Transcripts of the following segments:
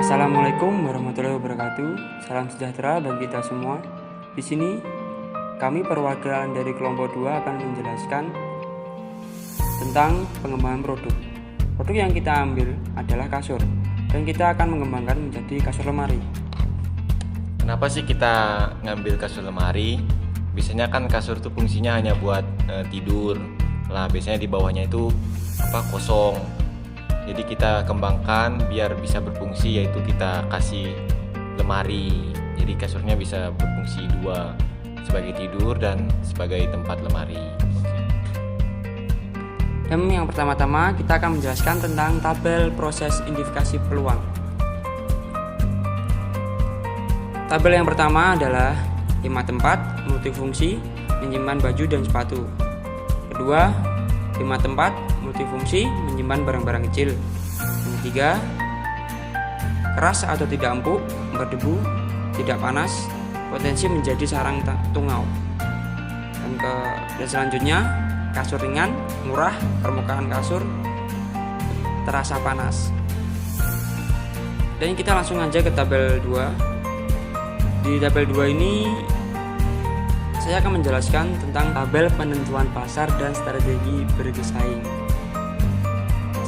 Assalamualaikum warahmatullahi wabarakatuh. Salam sejahtera bagi kita semua. Di sini kami perwakilan dari kelompok 2 akan menjelaskan tentang pengembangan produk. Produk yang kita ambil adalah kasur dan kita akan mengembangkan menjadi kasur lemari. Kenapa sih kita ngambil kasur lemari? Biasanya kan kasur itu fungsinya hanya buat tidur. Lah biasanya di bawahnya itu kosong. Jadi kita kembangkan biar bisa berfungsi, yaitu kita kasih lemari. Jadi kasurnya bisa berfungsi dua, sebagai tidur dan sebagai tempat lemari. Dan yang pertama-tama kita akan menjelaskan tentang tabel proses identifikasi peluang. Tabel yang pertama adalah 5 tempat multifungsi menyimpan baju dan sepatu. Kedua, 5 tempat multifungsi menyimpan barang-barang kecil. Yang ketiga, keras atau tidak empuk, berdebu, tidak panas, potensi menjadi sarang tungau. Dan selanjutnya, kasur ringan, murah, permukaan kasur terasa panas. Dan kita langsung aja ke tabel 2. Di tabel 2 ini saya akan menjelaskan tentang tabel penentuan pasar dan strategi bersaing.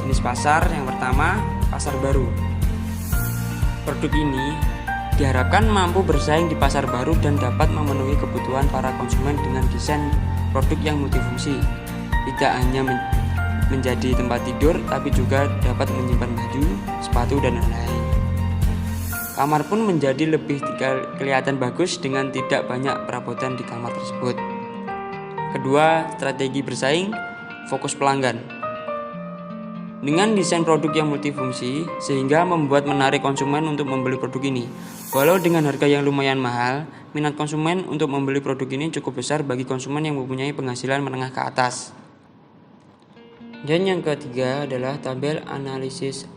Jenis pasar yang pertama, pasar baru. Produk ini diharapkan mampu bersaing di pasar baru dan dapat memenuhi kebutuhan para konsumen dengan desain produk yang multifungsi. Tidak hanya menjadi tempat tidur, tapi juga dapat menyimpan baju, sepatu, dan lain-lain. Kamar pun menjadi lebih kelihatan bagus dengan tidak banyak perabotan di kamar tersebut. Kedua, strategi bersaing, fokus pelanggan. Dengan desain produk yang multifungsi, sehingga membuat menarik konsumen untuk membeli produk ini. Walau dengan harga yang lumayan mahal, minat konsumen untuk membeli produk ini cukup besar bagi konsumen yang mempunyai penghasilan menengah ke atas. Dan yang ketiga adalah tabel analisis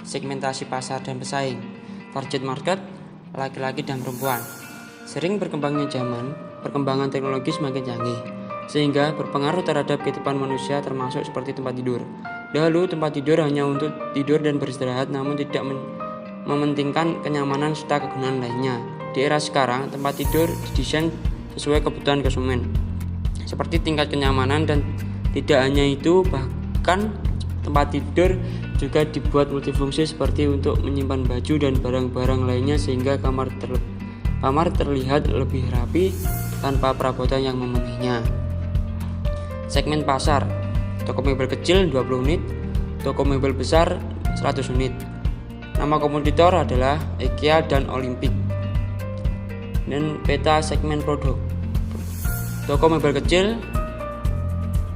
segmentasi pasar dan pesaing. Target market, laki-laki dan perempuan. Sering berkembangnya zaman, perkembangan teknologi semakin canggih, sehingga berpengaruh terhadap kehidupan manusia termasuk seperti tempat tidur. Dahulu tempat tidur hanya untuk tidur dan beristirahat, namun tidak mementingkan kenyamanan serta kegunaan lainnya. Di era sekarang, tempat tidur didesain sesuai kebutuhan konsumen, seperti tingkat kenyamanan, dan tidak hanya itu, bahkan tempat tidur juga dibuat multifungsi seperti untuk menyimpan baju dan barang-barang lainnya sehingga kamar terlihat lebih rapi tanpa perabotan yang memenuhinya. Segmen pasar, toko mebel kecil 20 unit, toko mebel besar 100 unit. Nama kompetitor adalah IKEA dan Olympic. Dan peta segmen produk, toko mebel kecil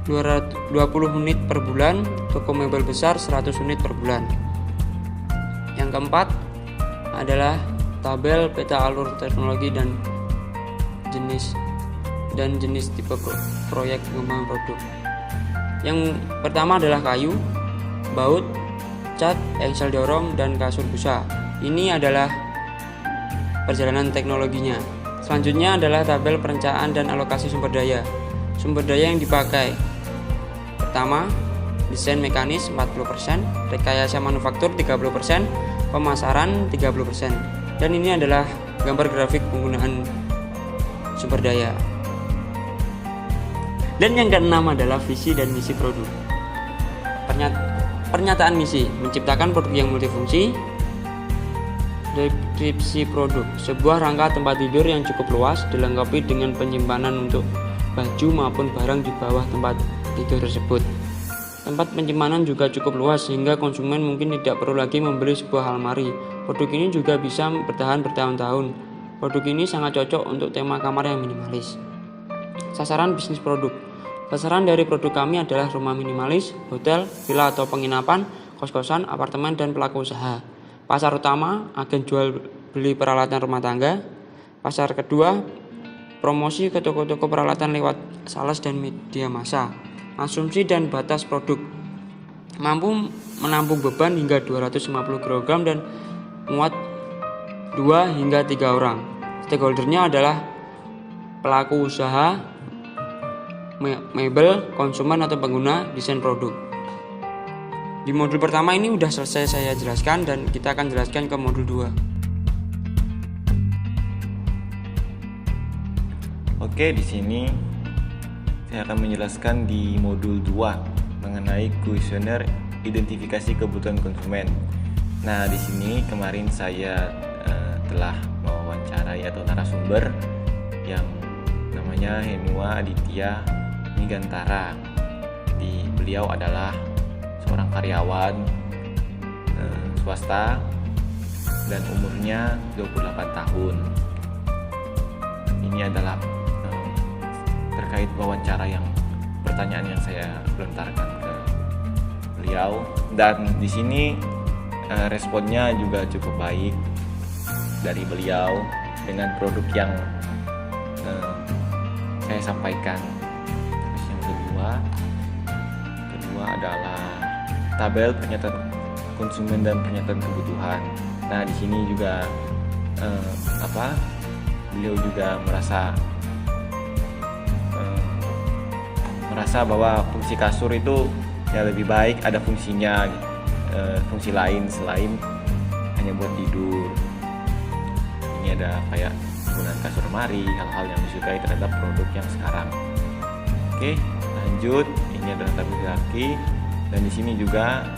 20 unit per bulan, toko mebel besar 100 unit per bulan. Yang keempat adalah tabel peta alur teknologi dan jenis tipe proyek pengembangan produk. Yang pertama adalah kayu, baut, cat, engsel dorong, dan kasur busa. Ini adalah perjalanan teknologinya. Selanjutnya adalah tabel perencanaan dan alokasi sumber daya. Sumber daya yang dipakai: pertama, desain mekanis 40%, rekayasa manufaktur 30%, pemasaran 30%. Dan ini adalah gambar grafik penggunaan sumber daya. Dan yang keenam adalah visi dan misi produk. Pernyataan misi, menciptakan produk yang multifungsi. Deskripsi produk, sebuah rangka tempat tidur yang cukup luas, dilengkapi dengan penyimpanan untuk baju maupun barang di bawah tempat tidur tersebut. Tempat penyimpanan juga cukup luas sehingga konsumen mungkin tidak perlu lagi membeli sebuah almari. Produk ini juga bisa bertahan bertahun-tahun. Produk ini sangat cocok untuk tema kamar yang minimalis. Sasaran bisnis produk. Sasaran dari produk kami adalah rumah minimalis, hotel, villa atau penginapan, kos-kosan, apartemen, dan pelaku usaha. Pasar utama, agen jual beli peralatan rumah tangga. Pasar kedua, promosi ke toko-toko peralatan lewat sales dan media massa. Asumsi dan batas produk, mampu menampung beban hingga 250 kg dan muat 2 hingga 3 orang. Stakeholdernya adalah pelaku usaha, mebel, konsumen atau pengguna desain produk. Di modul pertama ini udah selesai saya jelaskan dan kita akan jelaskan ke modul 2. Oke, di sini saya akan menjelaskan di modul 2 mengenai kuesioner identifikasi kebutuhan konsumen. Nah, di sini kemarin saya telah mewawancarai atau narasumber yang namanya Henua Aditya Nigantara. Beliau adalah seorang karyawan swasta dan umurnya 28 tahun. Ini adalah terkait wawancara pertanyaan yang saya lontarkan ke beliau, dan di sini responnya juga cukup baik dari beliau dengan produk yang saya sampaikan. Terus yang kedua adalah tabel pernyataan konsumen dan pernyataan kebutuhan. Nah, di sini juga beliau juga merasa bahwa fungsi kasur itu ya lebih baik ada fungsinya, fungsi lain selain hanya buat tidur. Ini ada kayak penggunaan kasur lemari, hal-hal yang disukai terhadap produk yang sekarang. Oke, lanjut. Ini adalah tabel hierarki, dan di sini juga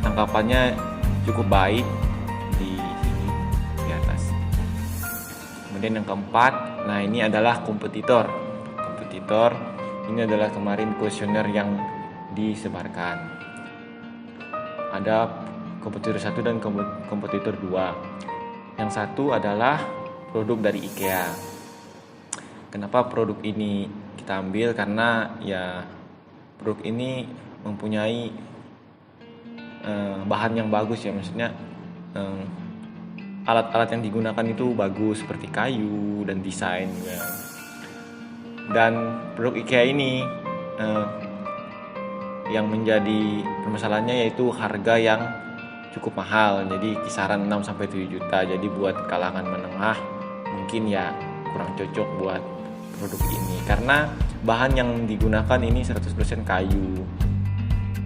tangkapannya cukup baik di sini di atas. Kemudian yang keempat, nah ini adalah kompetitor. Ini adalah kemarin kuesioner yang disebarkan. Ada kompetitor 1 dan kompetitor 2. Yang satu adalah produk dari IKEA. Kenapa produk ini kita ambil? Karena ya produk ini mempunyai bahan yang bagus ya, maksudnya alat-alat yang digunakan itu bagus seperti kayu dan desain ya. Dan produk IKEA ini yang menjadi permasalahannya yaitu harga yang cukup mahal, jadi kisaran 6-7 juta. Jadi buat kalangan menengah mungkin ya kurang cocok buat produk ini karena bahan yang digunakan ini 100% kayu.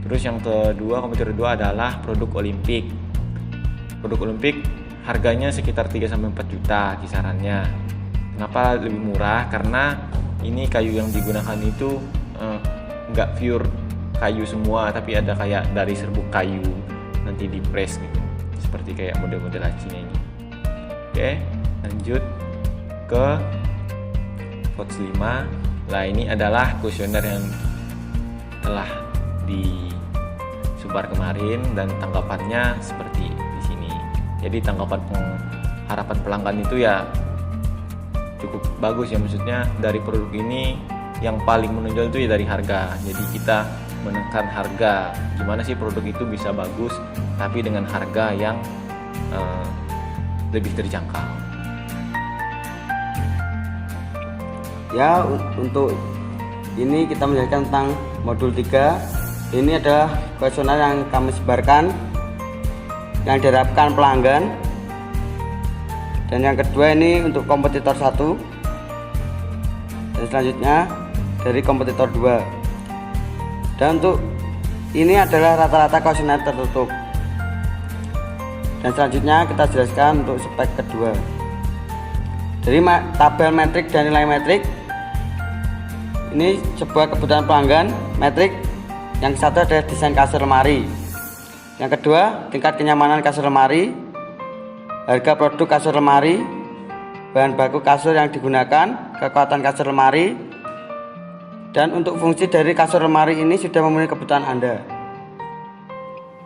Terus yang kedua, kompetitor kedua adalah produk Olimpik. Produk Olimpik harganya sekitar 3-4 juta kisarannya. Kenapa lebih murah? Karena ini kayu yang digunakan itu nggak pure kayu semua, tapi ada kayak dari serbuk kayu nanti di press gitu, seperti kayak model-model lacinya ini. Oke, lanjut ke VOTS 5. Nah, ini adalah kuesioner yang telah disebar kemarin dan tanggapannya seperti di sini. Jadi tanggapan harapan pelanggan itu ya cukup bagus ya, maksudnya dari produk ini yang paling menonjol itu ya dari harga. Jadi kita menekan harga, gimana sih produk itu bisa bagus tapi dengan harga yang lebih terjangkau. Ya, untuk ini kita menjelaskan tentang modul 3. Ini adalah kuesioner yang kami sebarkan yang diharapkan pelanggan. Dan yang kedua ini untuk kompetitor 1, dan selanjutnya dari kompetitor 2. Dan untuk ini adalah rata-rata kuesioner tertutup. Dan selanjutnya kita jelaskan untuk spek kedua. Dari tabel metrik dan nilai metrik, ini sebuah kebutuhan pelanggan. Metrik yang satu adalah desain kasur lemari, yang kedua tingkat kenyamanan kasur lemari, harga produk kasur lemari, bahan baku kasur yang digunakan, kekuatan kasur lemari, dan untuk fungsi dari kasur lemari ini sudah memenuhi kebutuhan Anda.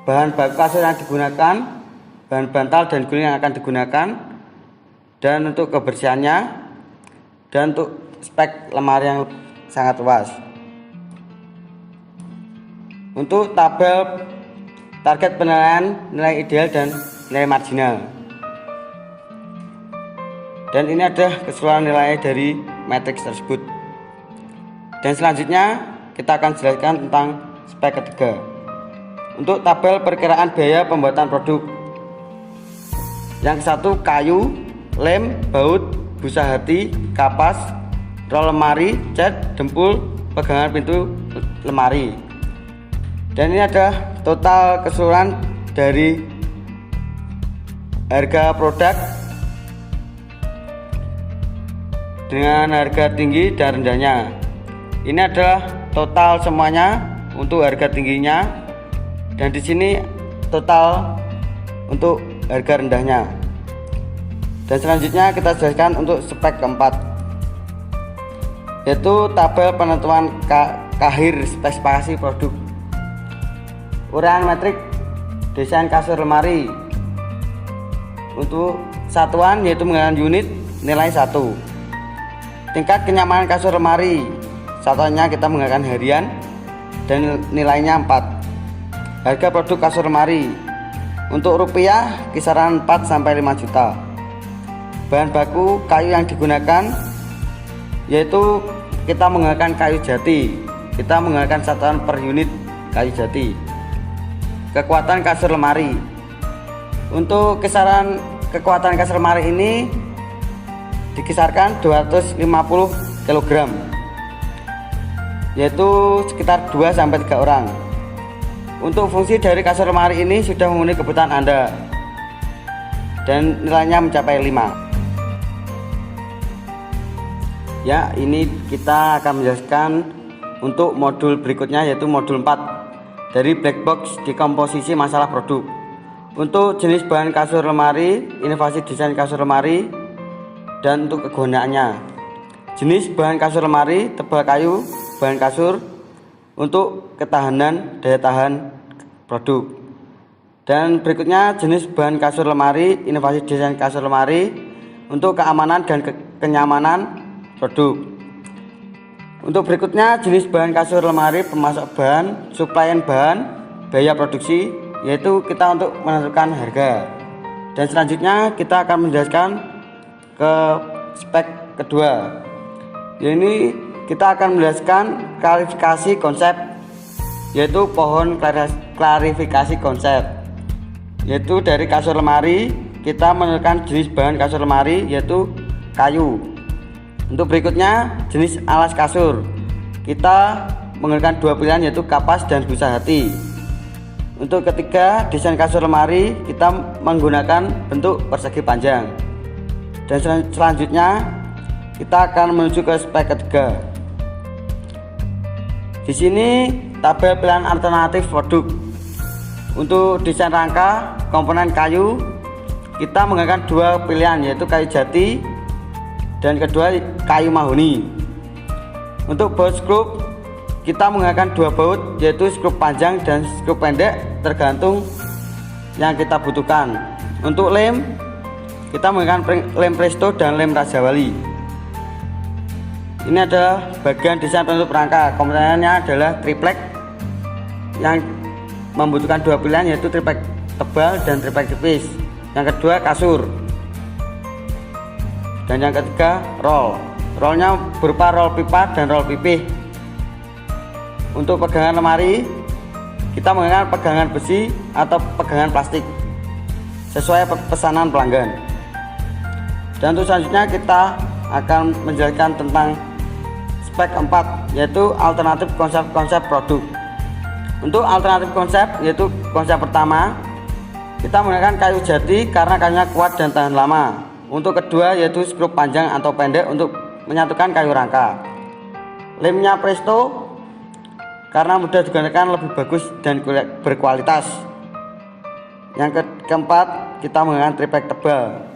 Bahan baku kasur yang digunakan, bahan bantal dan guling yang akan digunakan, dan untuk kebersihannya, dan untuk spek lemari yang sangat luas. Untuk tabel target penilaian nilai ideal dan nilai marginal. Dan ini adalah keseluruhan nilai dari matriks tersebut. Dan selanjutnya kita akan jelaskan tentang spek ketiga. Untuk tabel perkiraan biaya pembuatan produk. Yang satu kayu, lem, baut, busa hati, kapas, rol lemari, cat, dempul, pegangan pintu lemari. Dan ini adalah total keseluruhan dari harga produk dengan harga tinggi dan rendahnya. Ini adalah total semuanya untuk harga tingginya, dan di sini total untuk harga rendahnya. Dan selanjutnya kita jelaskan untuk spek keempat, yaitu tabel penentuan kahir spesifikasi produk. Uraian metrik desain kasur lemari. Untuk satuan yaitu menggunakan unit, nilai 1. Tingkat kenyamanan kasur lemari, satuannya kita menggunakan harian dan nilainya 4. Harga produk kasur lemari untuk rupiah kisaran 4 sampai 5 juta. Bahan baku kayu yang digunakan yaitu kita menggunakan kayu jati. Kita menggunakan satuan per unit kayu jati. Kekuatan kasur lemari. Untuk kisaran kekuatan kasur lemari ini dikisarkan 250 kg, yaitu sekitar 2 sampai 3 orang. Untuk fungsi dari kasur lemari ini sudah memenuhi kebutuhan Anda dan nilainya mencapai 5. Ya, ini kita akan menjelaskan untuk modul berikutnya, yaitu modul 4 dari black box dekomposisi masalah produk. Untuk jenis bahan kasur lemari, inovasi desain kasur lemari, dan untuk kegunaannya. Jenis bahan kasur lemari, tebal kayu, bahan kasur untuk ketahanan daya tahan produk. Dan berikutnya jenis bahan kasur lemari, inovasi desain kasur lemari untuk keamanan dan kenyamanan produk. Untuk berikutnya jenis bahan kasur lemari, pemasok bahan, suplaian bahan, biaya produksi, yaitu kita untuk menentukan harga. Dan selanjutnya kita akan menjelaskan ke spek kedua. Ini kita akan menjelaskan klarifikasi konsep, yaitu pohon klarifikasi konsep, yaitu dari kasur lemari kita menentukan jenis bahan kasur lemari yaitu kayu. Untuk berikutnya jenis alas kasur, kita menggunakan 2 pilihan yaitu kapas dan busa hati. Untuk ketiga desain kasur lemari kita menggunakan bentuk persegi panjang. Dan selanjutnya kita akan menuju ke spek ketiga. Di sini tabel pilihan alternatif produk. Untuk desain rangka komponen kayu kita menggunakan 2 pilihan yaitu kayu jati dan kedua kayu mahoni. Untuk baut skrup kita menggunakan 2 baut yaitu skrup panjang dan skrup pendek tergantung yang kita butuhkan. Untuk lem kita menggunakan lem Presto dan lem Raja Wali. Ini adalah bagian desain penutup rangka. Komponennya adalah triplek yang membutuhkan 2 pilihan yaitu triplek tebal dan triplek tipis. Yang kedua kasur. Dan yang ketiga roll. Rollnya berupa roll pipa dan roll pipih. Untuk pegangan lemari kita menggunakan pegangan besi atau pegangan plastik sesuai pesanan pelanggan. Dan untuk selanjutnya kita akan menjelaskan tentang spek 4 yaitu alternatif konsep-konsep produk. Untuk alternatif konsep yaitu konsep pertama kita menggunakan kayu jati karena kayunya kuat dan tahan lama. Untuk kedua yaitu skrup panjang atau pendek untuk menyatukan kayu rangka. Lemnya Presto karena mudah digunakan, lebih bagus dan berkualitas. Yang keempat kita menggunakan triplek tebal.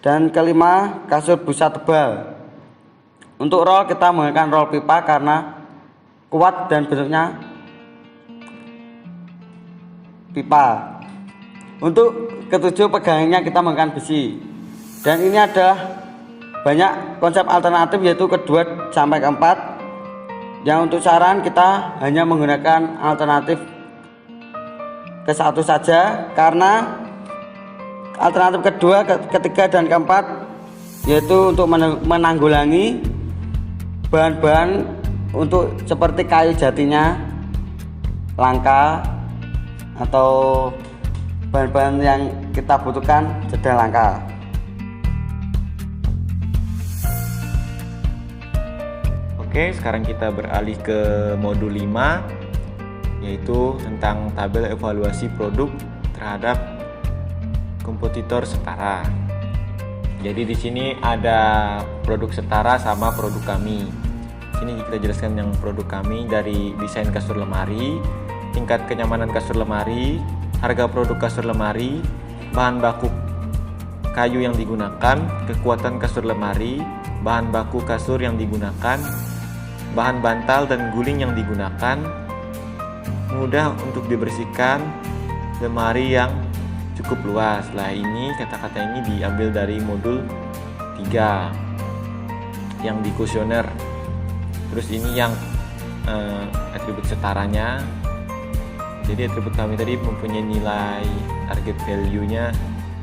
Dan kelima kasur busa tebal. Untuk roll kita menggunakan roll pipa karena kuat dan bentuknya pipa. Untuk ketujuh pegangannya kita menggunakan besi. Dan ini adalah banyak konsep alternatif yaitu kedua sampai keempat. Yang untuk saran kita hanya menggunakan alternatif ke satu saja karena alternatif kedua, ketiga dan keempat yaitu untuk menanggulangi bahan-bahan untuk seperti kayu jatinya langka atau bahan-bahan yang kita butuhkan sedang langka. Oke, sekarang kita beralih ke modul 5 yaitu tentang tabel evaluasi produk terhadap kompetitor setara. Jadi di sini ada produk setara sama produk kami. Sini kita jelaskan yang produk kami dari desain kasur lemari, tingkat kenyamanan kasur lemari, harga produk kasur lemari, bahan baku kayu yang digunakan, kekuatan kasur lemari, bahan baku kasur yang digunakan, bahan bantal dan guling yang digunakan, mudah untuk dibersihkan, lemari yang cukup luas. Nah, ini kata-kata ini diambil dari modul 3 yang di kuesioner. Terus ini yang atribut setaranya. Jadi atribut kami tadi mempunyai nilai target value-nya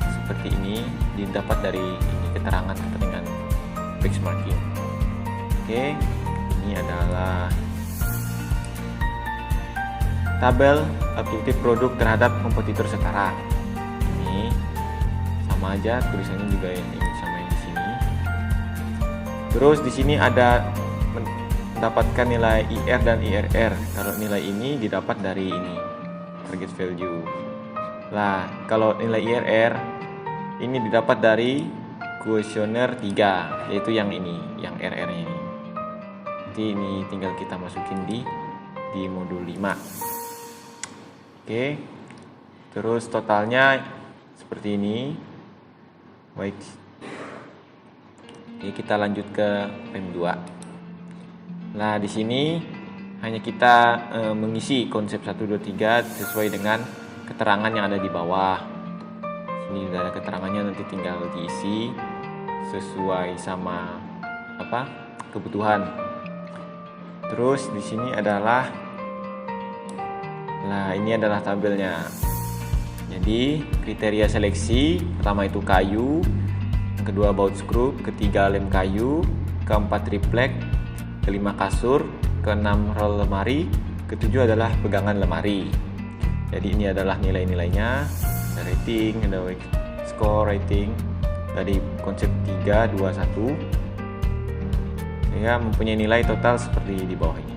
seperti ini, didapat dari ini keterangan dengan benchmarking. Oke, ini adalah tabel objektif produk terhadap kompetitor setara. Ini sama aja tulisannya juga yang ini sama yang di sini. Terus di sini ada mendapatkan nilai IR dan IRR. Kalau nilai ini didapat dari ini target value. Lah, kalau nilai IRR ini didapat dari kuesioner 3, yaitu yang ini, yang RR-nya ini. Nanti ini tinggal kita masukin di modul 5. Oke. Terus totalnya seperti ini. Baik. Oke, kita lanjut ke PEM 2. Nah, di sini hanya kita mengisi konsep 1 2 3 sesuai dengan keterangan yang ada di bawah. Ini ada keterangannya, nanti tinggal diisi sesuai sama kebutuhan. Terus di sini adalah, nah ini adalah tabelnya. Jadi kriteria seleksi pertama itu kayu, yang kedua baut skrup, ketiga lem kayu, keempat triplek, kelima kasur, keenam roll lemari, ketujuh adalah pegangan lemari. Jadi ini adalah nilai-nilainya. Ada rating, ada score rating dari konsep 3, 2, 1 sehingga mempunyai nilai total seperti di bawah ini.